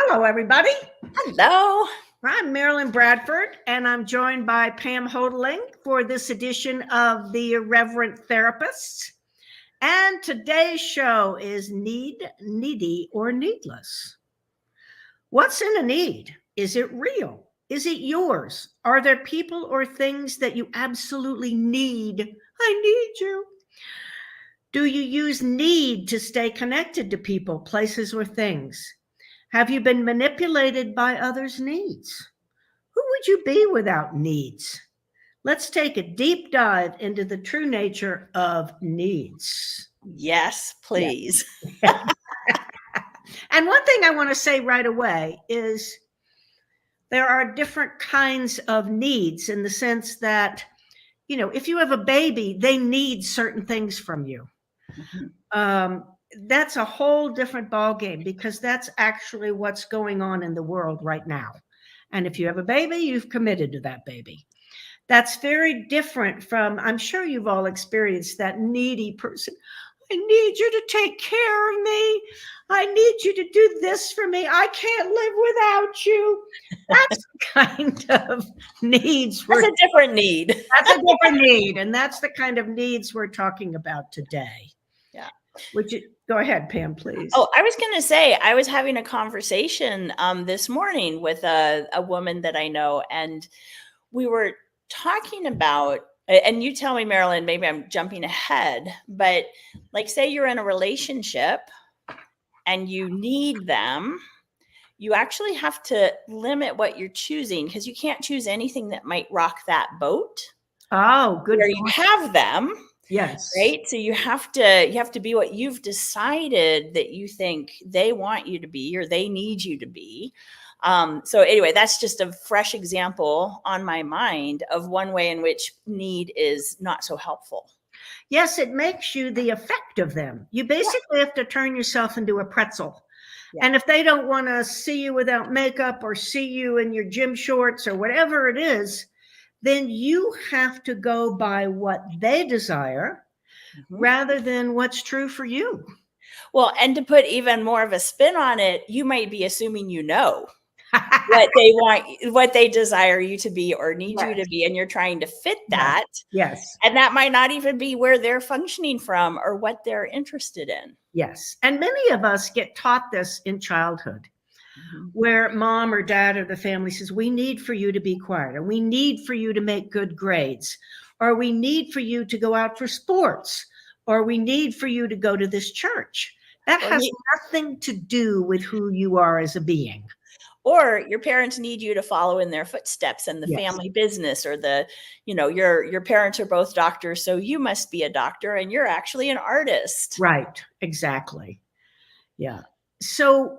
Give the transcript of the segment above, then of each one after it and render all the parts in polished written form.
Hello, everybody. Hello. I'm Marilyn Bradford, and I'm joined by Pam Houghteling for this edition of the Irreverent Therapists. And today's show is Need, Needy, or Needless. What's in a need? Is it real? Is it yours? Are there people or things that you absolutely need? I need you. Do you use need to stay connected to people, places, or things? Have you been manipulated by others' needs? Who would you be without needs? Let's take a deep dive into the true nature of needs. Yes, please. Yeah. And one thing I want to say right away is there are different kinds of needs in the sense that, if you have a baby, they need certain things from you. Mm-hmm. That's a whole different ballgame because that's actually what's going on in the world right now. And if you have a baby, you've committed to that baby. That's very different from, I'm sure you've all experienced that needy person. I need you to take care of me. I need you to do this for me. I can't live without you. That's the kind of needs. That's a different need. That's a different need. And that's the kind of needs we're talking about today. Yeah. Would you go ahead, Pam, please? Oh, I was going to say, I was having a conversation this morning with a woman that I know, and we were talking about, and you tell me, Marilyn, maybe I'm jumping ahead, but like say you're in a relationship and you need them, you actually have to limit what you're choosing because you can't choose anything that might rock that boat. Oh, good. Where you have them. Yes. Right. So you have to be what you've decided that you think they want you to be or they need you to be. So anyway, that's just a fresh example on my mind of one way in which need is not so helpful. Yes, it makes you the effect of them. You basically have to turn yourself into a pretzel. Yeah. And if they don't want to see you without makeup or see you in your gym shorts or whatever it is, then you have to go by what they desire rather than what's true for you. Well, and to put even more of a spin on it, you might be assuming what they want, what they desire you to be or need you to be, and you're trying to fit that. Yes. And that might not even be where they're functioning from or what they're interested in. Yes. And many of us get taught this in childhood. Where mom or dad or the family says, we need for you to be quiet, or we need for you to make good grades, or we need for you to go out for sports, or we need for you to go to this church. That has nothing to do with who you are as a being. Or your parents need you to follow in their footsteps and the family business, or your parents are both doctors, so you must be a doctor and you're actually an artist. Right. Exactly. Yeah. So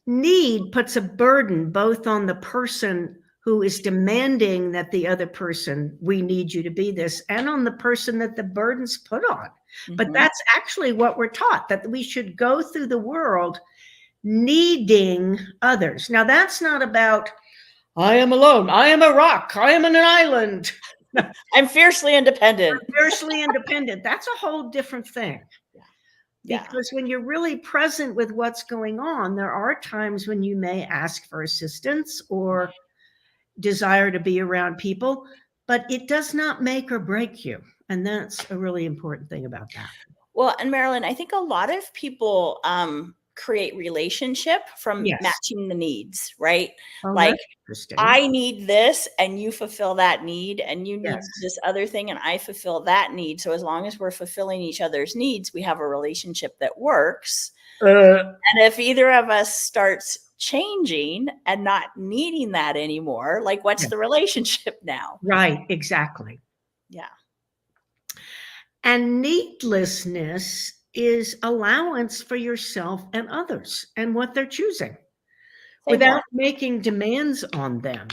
need puts a burden both on the person who is demanding that the other person, we need you to be this, and on the person that the burden's put on. But that's actually what we're taught, that we should go through the world needing others. Now, that's not about, I am alone, I am a rock, I am an island. I'm fiercely independent. Fiercely independent. That's a whole different thing. Because when you're really present with what's going on, there are times when you may ask for assistance or desire to be around people, but it does not make or break you. And that's a really important thing about that. Well, and Marilyn, I think a lot of people create relationship from matching the needs, right? Oh, like I need this and you fulfill that need, and you need this other thing and I fulfill that need. So as long as we're fulfilling each other's needs, we have a relationship that works. And if either of us starts changing and not needing that anymore, like what's the relationship now? Right, exactly. Yeah. And needlessness is allowance for yourself and others and what they're choosing without making demands on them.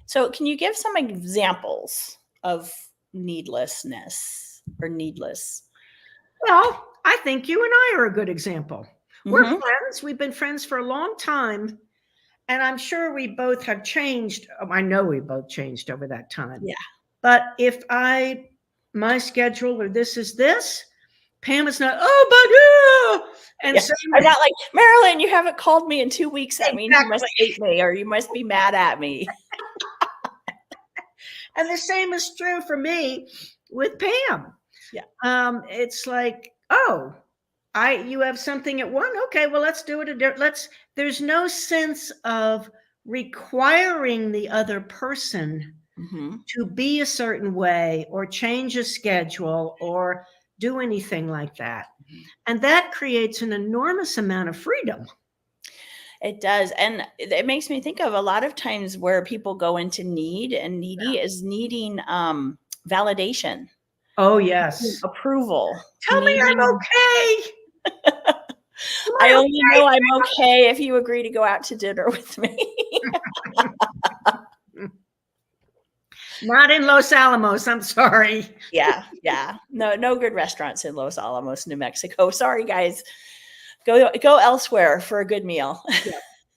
So can you give some examples of needlessness or needless? Well, I think you and I are a good example. We're friends. We've been friends for a long time. And I'm sure we both have changed. I know we both changed over that time. Yeah. But if my schedule or this is this, Pam is not, oh, but, and Yeah. same I'm not like, Marilyn, you haven't called me in 2 weeks. That means you must exactly. hate me or you must be mad at me. And the same is true for me with Pam. Yeah. It's like, oh, you have something at 1. Okay, well, let's do it. There's no sense of requiring the other person to be a certain way or change a schedule or do anything like that. And that creates an enormous amount of freedom. It does. And it makes me think of a lot of times where people go into need, and needy is needing validation. Oh, yes. Approval. Tell me I'm okay. I only know I'm okay if you agree to go out to dinner with me. Not in Los Alamos, I'm sorry. Yeah. No good restaurants in Los Alamos, New Mexico. Sorry, guys. Go elsewhere for a good meal.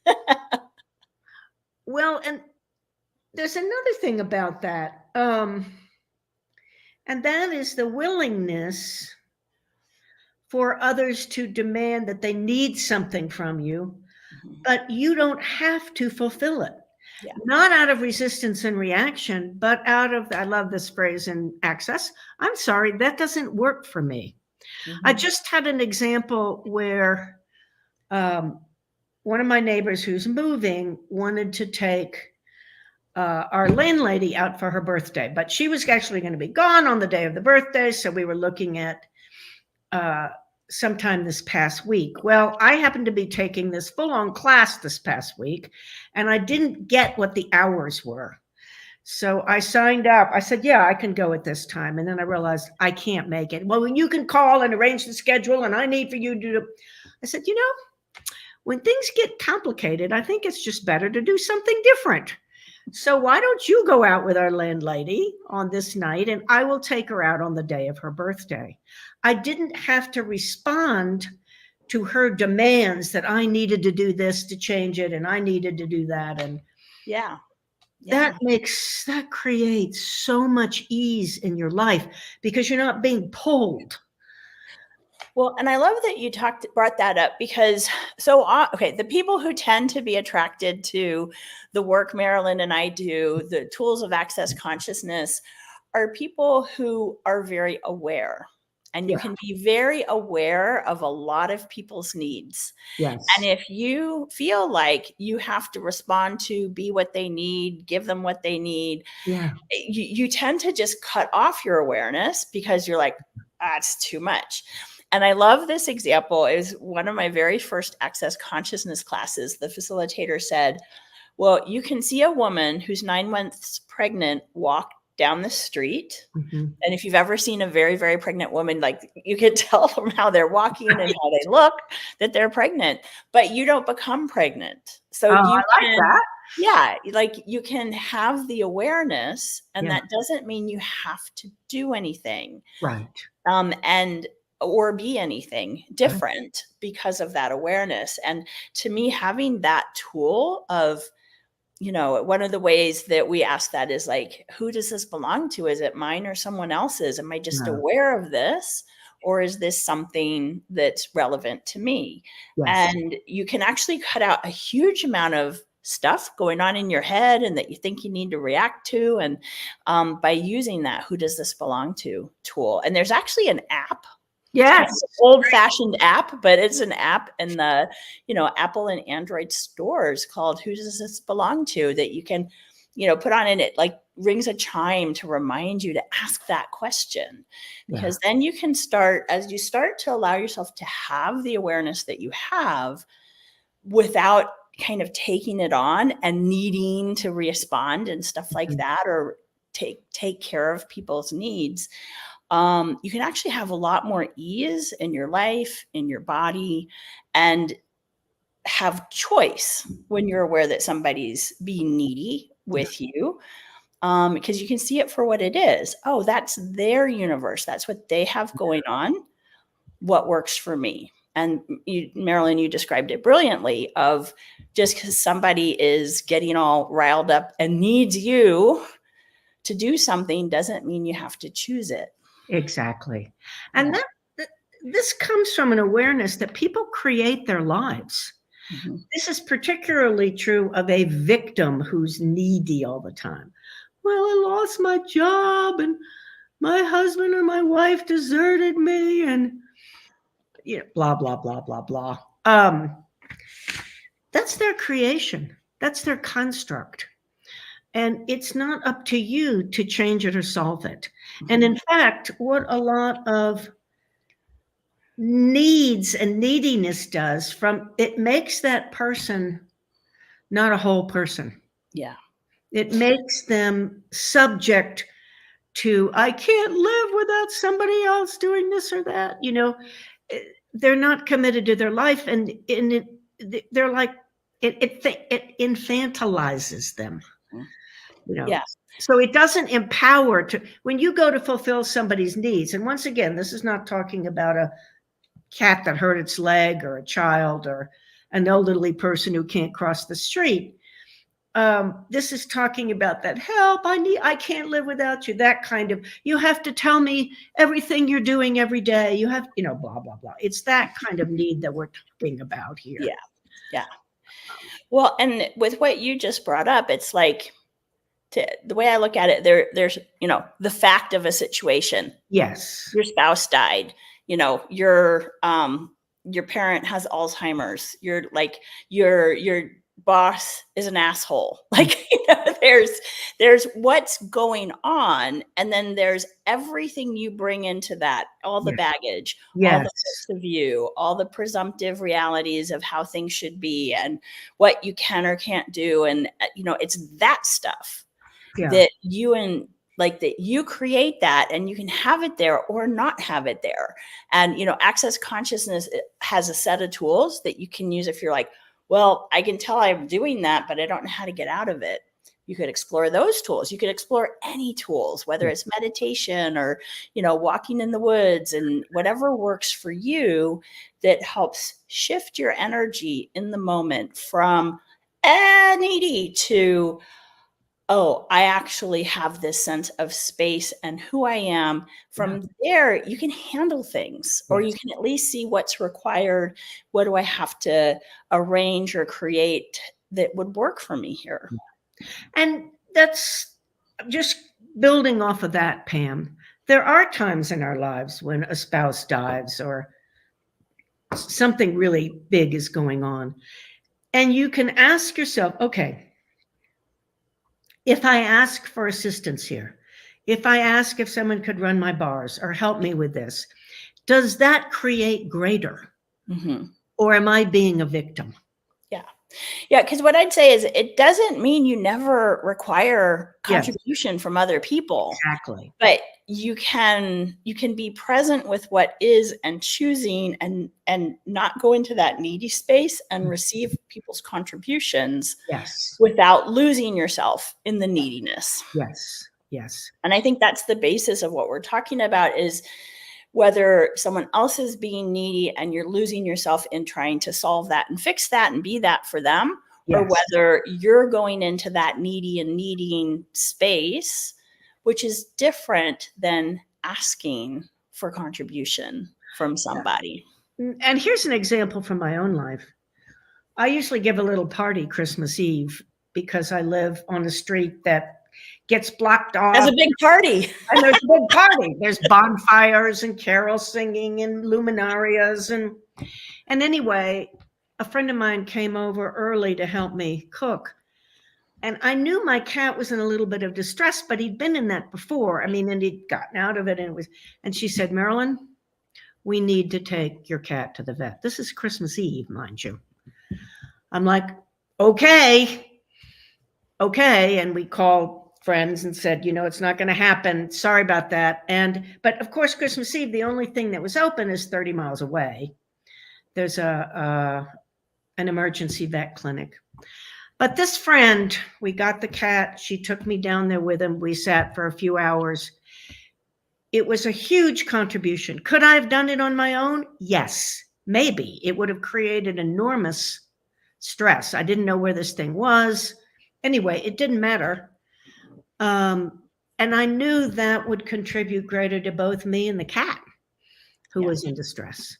Yeah. Well, and there's another thing about that. And that is the willingness for others to demand that they need something from you, but you don't have to fulfill it. Yeah. Not out of resistance and reaction, but out of, I love this phrase in Access, I'm sorry, that doesn't work for me. I just had an example where one of my neighbors who's moving wanted to take our landlady out for her birthday, but she was actually going to be gone on the day of the birthday. So we were looking at sometime this past week. Well, I happened to be taking this full-on class this past week, and I didn't get what the hours were. So I signed up. I said, yeah, I can go at this time. And then I realized I can't make it. Well, you can call and arrange the schedule, and I need for you to do. I said, when things get complicated, I think it's just better to do something different. So why don't you go out with our landlady on this night, and I will take her out on the day of her birthday. I didn't have to respond to her demands that I needed to do this to change it, and I needed to do that. And that creates so much ease in your life because you're not being pulled. Well, and I love that you brought that up because the people who tend to be attracted to the work Marilyn and I do, the tools of access consciousness, are people who are very aware. And you can be very aware of a lot of people's needs. Yes. And if you feel like you have to respond to, be what they need, give them what they need, you tend to just cut off your awareness because you're like, it's too much. And I love this example. It was one of my very first access consciousness classes. The facilitator said, well, you can see a woman who's 9 months pregnant walk down the street. And if you've ever seen a very, very pregnant woman, like you can tell from how they're walking and how they look that they're pregnant, but you don't become pregnant. So you can have the awareness, and that doesn't mean you have to do anything. Right. Or be anything different because of that awareness. And to me, having that tool of, one of the ways that we ask that is like, who does this belong to? Is it mine or someone else's? Am I just aware of this? Or is this something that's relevant to me? Yes. And you can actually cut out a huge amount of stuff going on in your head and that you think you need to react to. And by using that, who does this belong to tool? And there's actually an app. Yes. It's an old-fashioned app, but it's an app in the, Apple and Android stores called Who Does This Belong To, that you can, put on, and it like rings a chime to remind you to ask that question. Because then you can start, as you start to allow yourself to have the awareness that you have without kind of taking it on and needing to respond and stuff like that, or take care of people's needs. You can actually have a lot more ease in your life, in your body, and have choice when you're aware that somebody's being needy with you, because you can see it for what it is. Oh, that's their universe. That's what they have going on. What works for me? And Marilyn, you described it brilliantly, of just because somebody is getting all riled up and needs you to do something doesn't mean you have to choose it. Exactly. And this comes from an awareness that people create their lives. Mm-hmm. This is particularly true of a victim who's needy all the time. Well, I lost my job and my husband or my wife deserted me and blah, blah, blah, blah, blah. That's their creation. That's their construct. And it's not up to you to change it or solve it. Mm-hmm. And in fact, what a lot of needs and neediness does it makes that person not a whole person. Yeah. It makes them subject to, I can't live without somebody else doing this or that. They're not committed to their life, and they're like, it infantilizes them. Yeah. So it doesn't empower when you go to fulfill somebody's needs. And once again, this is not talking about a cat that hurt its leg or a child or an elderly person who can't cross the street. This is talking about that help. I can't live without you. That kind of, you have to tell me everything you're doing every day. You have, blah, blah, blah. It's that kind of need that we're talking about here. Yeah. Yeah. Well, and with what you just brought up, it's like, the way I look at it, there's, the fact of a situation. Yes. Your spouse died, your parent has Alzheimer's. Your boss is an asshole. Like, there's what's going on. And then there's everything you bring into that, all the baggage, all the parts of you, all the presumptive realities of how things should be and what you can or can't do. And, it's that stuff. That you create that, and you can have it there or not have it there. And, access consciousness has a set of tools that you can use if you're like, well, I can tell I'm doing that, but I don't know how to get out of it. You could explore those tools. You could explore any tools, whether it's meditation or, walking in the woods, and whatever works for you that helps shift your energy in the moment from needy to, oh, I actually have this sense of space and who I am. From there, you can handle things, or you can at least see what's required. What do I have to arrange or create that would work for me here? And that's just building off of that, Pam. There are times in our lives when a spouse dies or something really big is going on. And you can ask yourself, okay, if I ask for assistance here, if I ask if someone could run my bars or help me with this, does that create greater? Mm-hmm. Or am I being a victim? Yeah. Yeah. Because what I'd say is, it doesn't mean you never require contribution from other people. Exactly. But you can be present with what is, and choosing and not go into that needy space and receive people's contributions without losing yourself in the neediness. Yes. And I think that's the basis of what we're talking about, is whether someone else is being needy and you're losing yourself in trying to solve that and fix that and be that for them, or whether you're going into that needy and needing space, which is different than asking for contribution from somebody. And here's an example from my own life. I usually give a little party Christmas Eve because I live on a street that gets blocked off. That's a big party. And there's a big party. There's bonfires and carol singing and luminarias. And anyway, a friend of mine came over early to help me cook. And I knew my cat was in a little bit of distress, but he'd been in that before. And he'd gotten out of it. And she said, Marilyn, we need to take your cat to the vet. This is Christmas Eve, mind you. I'm like, okay. And we called friends and said, it's not going to happen. Sorry about that. But of course, Christmas Eve, the only thing that was open is 30 miles away. There's an emergency vet clinic. But this friend, we got the cat. She took me down there with him. We sat for a few hours. It was a huge contribution. Could I have done it on my own? Yes, maybe. It would have created enormous stress. I didn't know where this thing was. Anyway, it didn't matter. And I knew that would contribute greater to both me and the cat. who was in distress.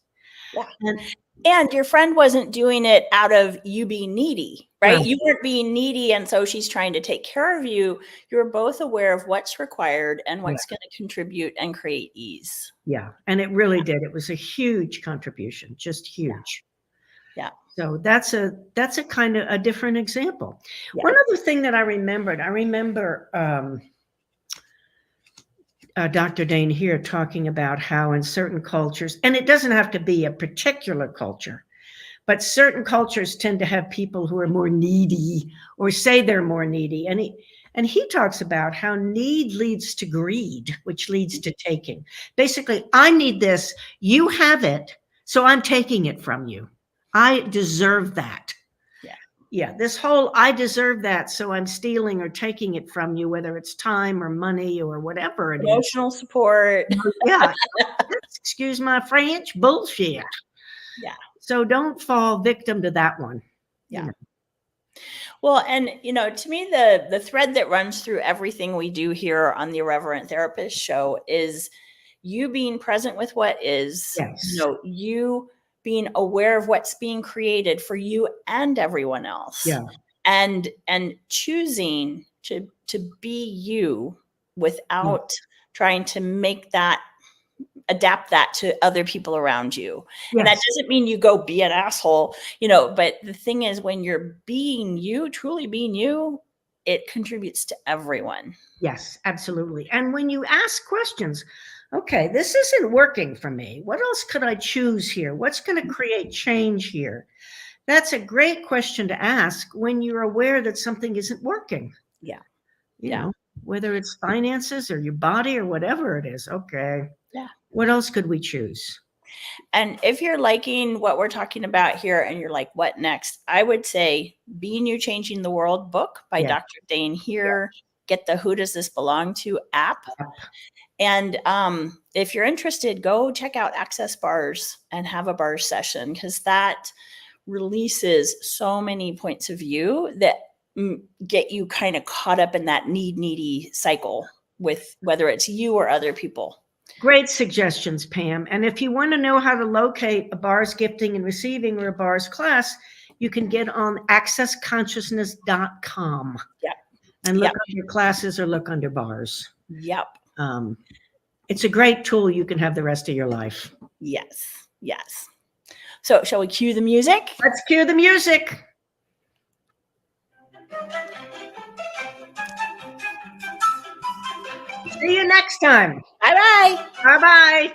Yeah. And And your friend wasn't doing it out of you being needy, right? Right. You weren't being needy, and so she's trying to take care of you. You were both aware of what's required and what's going to contribute and create ease. Yeah. And it really did. It was a huge contribution, just huge. Yeah. So that's a kind of a different example. Yeah. One other thing that I remember Dr. Dane here talking about how in certain cultures, and it doesn't have to be a particular culture, but certain cultures tend to have people who are more needy or say they're more needy. And he talks about how need leads to greed, which leads to taking. Basically, I need this, you have it, so I'm taking it from you. I deserve that. Yeah, this whole I deserve that, so I'm stealing or taking it from you, whether it's time or money or whatever it is. Emotional support. Yeah, excuse my French, bullshit. Yeah. So don't fall victim to that one. Yeah. Well, and to me, the thread that runs through everything we do here on the Irreverent Therapist show is you being present with what is, you being aware of what's being created for you and everyone else. Yeah. And choosing to be you without trying to adapt that to other people around you. Yes. And that doesn't mean you go be an asshole, but the thing is, when you're being you, truly being you, it contributes to everyone. Yes, absolutely. And when you ask questions, okay, this isn't working for me. What else could I choose here? What's going to create change here? That's a great question to ask when you're aware that something isn't working. Yeah. You know, whether it's finances or your body or whatever it is. Okay. Yeah. What else could we choose? And if you're liking what we're talking about here and you're like, what next? I would say Being You, Changing the World book by Dr. Dane here. Get the Who Does This Belong To app. And if you're interested, go check out Access Bars and have a bar session, because that releases so many points of view that get you kind of caught up in that needy cycle with whether it's you or other people. Great suggestions, Pam. And if you want to know how to locate a bars gifting and receiving or a bars class, you can get on accessconsciousness.com. Yep. And look under classes or look under bars. Yep. It's a great tool you can have the rest of your life. Yes. Yes. So shall we cue the music? Let's cue the music. See you next time. Bye-bye. Bye-bye.